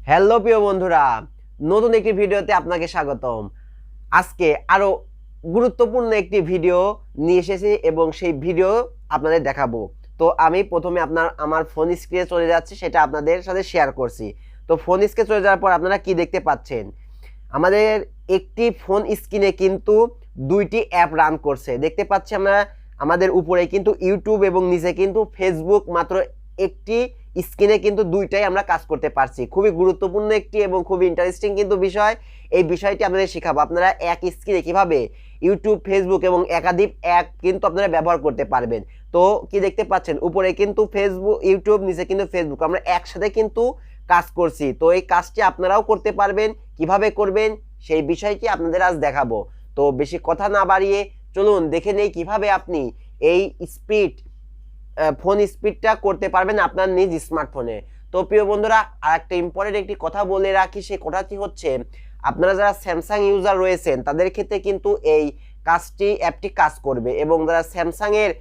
Hello প্রিয় বন্ধুরা, নতুন একটি ভিডিওতে আপনাকে স্বাগতম। আজকে আরো গুরুত্বপূর্ণ একটি ভিডিও নিয়ে এসেছি এবং সেই ভিডিও আপনাদের দেখাবো। তো আমি প্রথমে আমার ফোন স্ক্রিনে চলে যাচ্ছি, সেটা আপনাদের সাথে শেয়ার করছি। তো ফোন স্ক্রিনে চলে যাওয়ার পর আপনারা কি দেখতে পাচ্ছেন, আমাদের একটি ফোন স্ক্রিনে কিন্তু দুইটি অ্যাপ রান করছে। দেখতে পাচ্ছি আমরা আমাদের উপরে কিন্তু ইউটিউব এবং নিচে কিন্তু ফেসবুক, মাত্র একটি স্ক্রিনে কিন্তু দুইটাই আমরা কাজ করতে পারছি। খুবই গুরুত্বপূর্ণ একটি এবং খুবই ইন্টারেস্টিং কিন্তু বিষয়। এই বিষয়টি আপনাদের শেখাবো, আপনারা এক স্ক্রিনে কিভাবে ইউটিউব, ফেসবুক এবং একাধিক অ্যাপ কিন্তু আপনারা ব্যবহার করতে পারবেন। তো কি দেখতে পাচ্ছেন, উপরে কিন্তু ফেসবুক, ইউটিউব, নিচে কিন্তু ফেসবুক, আমরা একসাথে কিন্তু কাজ করছি। তো এই কাজটি আপনারাও করতে পারবেন। কিভাবে করবেন সেই বিষয়টি আপনাদের আজ দেখাবো। তো বেশি কথা না বাড়িয়ে চলুন দেখে নেই কিভাবে আপনি এই ফোন স্পিডটা করতে পারবেন আপনার নিজ স্মার্টফোনে। তো প্রিয় বন্ধুরা, আরেকটা ইম্পর্টেন্ট একটি কথা বলে রাখি, সেই কথাটি হচ্ছে আপনারা যারা স্যামসাং ইউজার রয়েছেন তাদের ক্ষেত্রে কিন্তু এই অ্যাপটি কাজ করবে, এবং যারা স্যামসাং এর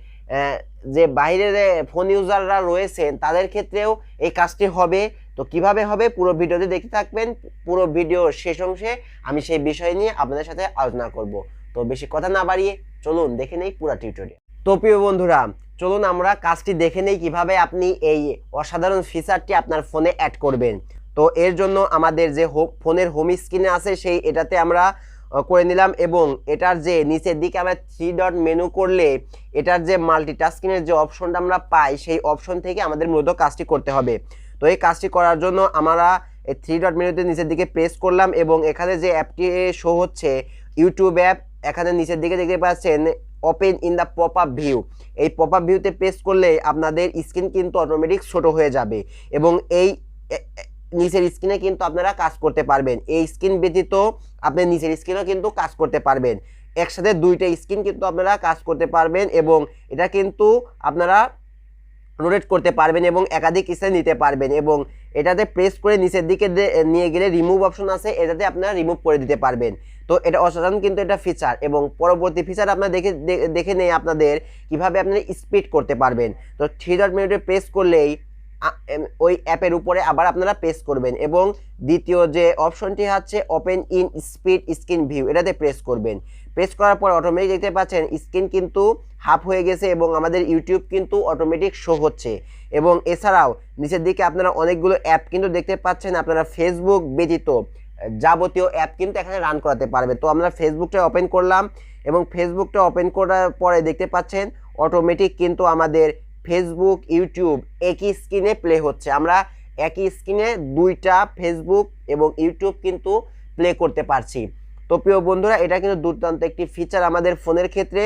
যে বাইরের ফোন ইউজাররা রয়েছেন তাদের ক্ষেত্রেও এই কাজটি হবে। তো কিভাবে হবে পুরো ভিডিওতে দেখতে থাকবেন। পুরো ভিডিও শেষ অংশে আমি সেই বিষয় নিয়ে আপনাদের সাথে আলোচনা করব। তো বেশি কথা না বাড়িয়ে চলুন দেখে নেই পুরো টিউটোরিয়াল। তো প্রিয় বন্ধুরা, চলুন আমরা কাজটি দেখে নেই কিভাবে আপনি এই অসাধারণ ফিচারটি আপনার ফোনে অ্যাড করবেন। তো এর জন্য আমাদের যে ফোনের হোম স্ক্রিনে আছে সেই এটাতে আমরা করে নিলাম, এবং এটার যে নিচের দিকে আমরা 3 ডট মেনু করলে এটার যে মাল্টিটাস্কিংয়ের যে অপশনটা আমরা পাই সেই অপশন থেকে আমাদের মূলত কাজটি করতে হবে। তো এই কাজটি করার জন্য আমরা এই 3 ডট মেনুতে নিচের দিকে প্রেস করলাম, এবং এখানে যে অ্যাপটি শো হচ্ছে ইউটিউব অ্যাপ, এখানে নিচের দিকে দেখতে পাচ্ছেন open in the pop up view. এই পপ আপ ভিউতে প্রেস করলে আপনাদের স্ক্রিন কিন্তু অটোমেটিক ছোট হয়ে যাবে, এবং এই নিচের স্ক্রিনে কিন্তু আপনারা কাজ করতে পারবেন। এই স্ক্রিন ব্যতীত আপনি নিচের স্ক্রিনেও কিন্তু কাজ করতে পারবেন। একসাথে দুইটা স্ক্রিন কিন্তু আপনারা কাজ করতে পারবেন, এবং এটা কিন্তু আপনারা রোটেট করতে পারবেন এবং একাধিক স্থানে নিতে পারবেন। এবং এটাতে প্রেস করে নিচের দিকে নিয়ে গেলে রিমুভ অপশন আছে, এটাতে আপনারা রিমুভ করে দিতে পারবেন। তো এটা অসাধারণ কিন্তু এটা ফিচার, এবং পরবর্তী ফিচার আপনারা দেখে নেই আপনাদের কিভাবে আপনি স্পিড করতে পারবেন। তো 3 ডট মেনুতে প্রেস করলেই ওই অ্যাপের উপরে আবার আপনারা প্রেস করবেন, এবং দ্বিতীয় যে অপশনটি হচ্ছে open in speed screen view, এটাতে প্রেস করবেন। প্রেস করার পর অটোমেটিক দেখতে পাচ্ছেন স্ক্রিন কিন্তু হাফ হয়ে গেছে, এবং আমাদের ইউটিউব কিন্তু অটোমেটিক শো হচ্ছে। এবং এছাড়াও নিচের দিকে আপনারা অনেকগুলো অ্যাপ কিন্তু দেখতে পাচ্ছেন। আপনারা ফেসবুক ব্যতীত যাবতীয় অ্যাপ কিন্তু এখানে রান করাতে পারবে। তো আমরা ফেসবুকটা ওপেন করলাম, এবং ফেসবুকটা ওপেন করার পরে দেখতে পাচ্ছেন অটোমেটিক কিন্তু আমাদের ফেসবুক, ইউটিউব একই স্ক্রিনে প্লে হচ্ছে। আমরা একই স্ক্রিনে দুইটা ফেসবুক এবং ইউটিউব কিন্তু প্লে করতে পারছি। তো প্রিয় বন্ধুরা, এটা কিন্তু দুর্দান্ত একটি ফিচার আমাদের ফোনের ক্ষেত্রে।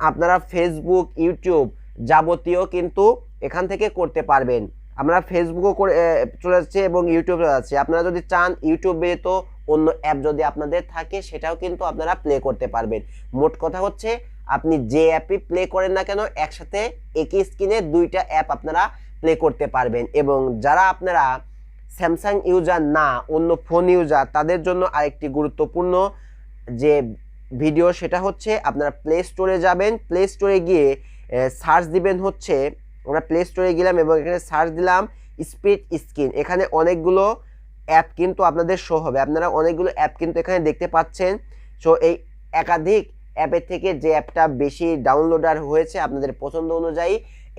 আপনারা ফেসবুক, ইউটিউব যাবতীয় কিন্তু এখান থেকে করতে পারবেন। আমরা ফেসবুকও করে চলে যাচ্ছে এবং ইউটিউব চলে যাচ্ছে। আপনারা যদি চান ইউটিউব ব্যতীত অন্য অ্যাপ যদি আপনাদের থাকে সেটাও কিন্তু আপনারা প্লে করতে পারবেন। মোট কথা হচ্ছে আপনি যে অ্যাপই প্লে করেন না কেন, একসাথে একই স্ক্রিনে দুইটা অ্যাপ আপনারা প্লে করতে পারবেন। এবং যারা আপনারা স্যামসাং ইউজার না, অন্য ফোন ইউজার, তাদের জন্য আরেকটি গুরুত্বপূর্ণ যে ভিডিও, সেটা হচ্ছে আপনারা প্লে স্টোরে যাবেন। প্লে স্টোরে গিয়ে সার্চ দিবেন হচ্ছে, আমরা প্লে স্টোরে গেলাম এবং এখানে সার্চ দিলাম স্পিড স্ক্রিন। এখানে অনেকগুলো অ্যাপ কিন্তু আপনাদের শো হবে, আপনারা অনেকগুলো অ্যাপ কিন্তু এখানে দেখতে পাচ্ছেন। সো এই একাধিক অ্যাপের থেকে যে অ্যাপটা বেশি ডাউনলোডার হয়েছে আপনাদের পছন্দ অনুযায়ী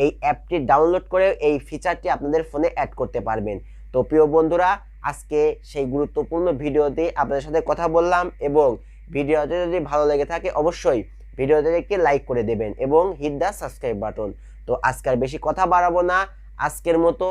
এই অ্যাপটি ডাউনলোড করে এই ফিচারটি আপনাদের ফোনে অ্যাড করতে পারবেন। তো প্রিয় বন্ধুরা, আজকে সেই গুরুত্বপূর্ণ ভিডিওতে আপনাদের সাথে কথা বললাম, এবং ভিডিওতে যদি ভালো লেগে থাকে অবশ্যই ভিডিওতে একটি লাইক করে দেবেন এবং হিট দ্য সাবস্ক্রাইব বাটন। তো আজকে আর বেশি কথা বাড়াবো না, আজকের মতো